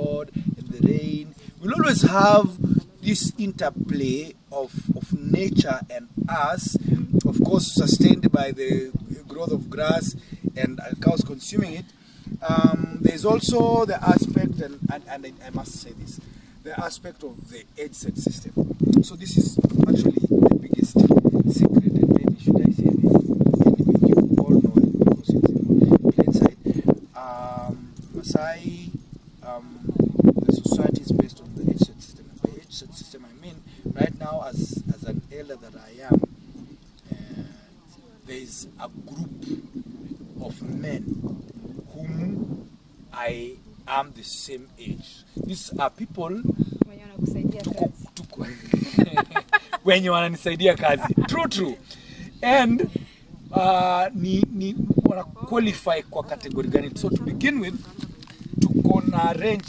God and the rain. We'll always have this interplay of nature and us, of course sustained by the growth of grass and cows consuming it. There's also the aspect, and I must say this, the aspect of the edge set system. So this is actually the biggest secret, and maybe should I say this? Anyway, you all know it because it's in plain sight. Maasai, the society is based on the edge set system. And by edge set system, I mean right now, as an elder that I am, there is a group of men whom I am the same age. These are people when you wananisaidia kazi. True. And ni wana qualify kwa category gani. So to begin with, tuko na range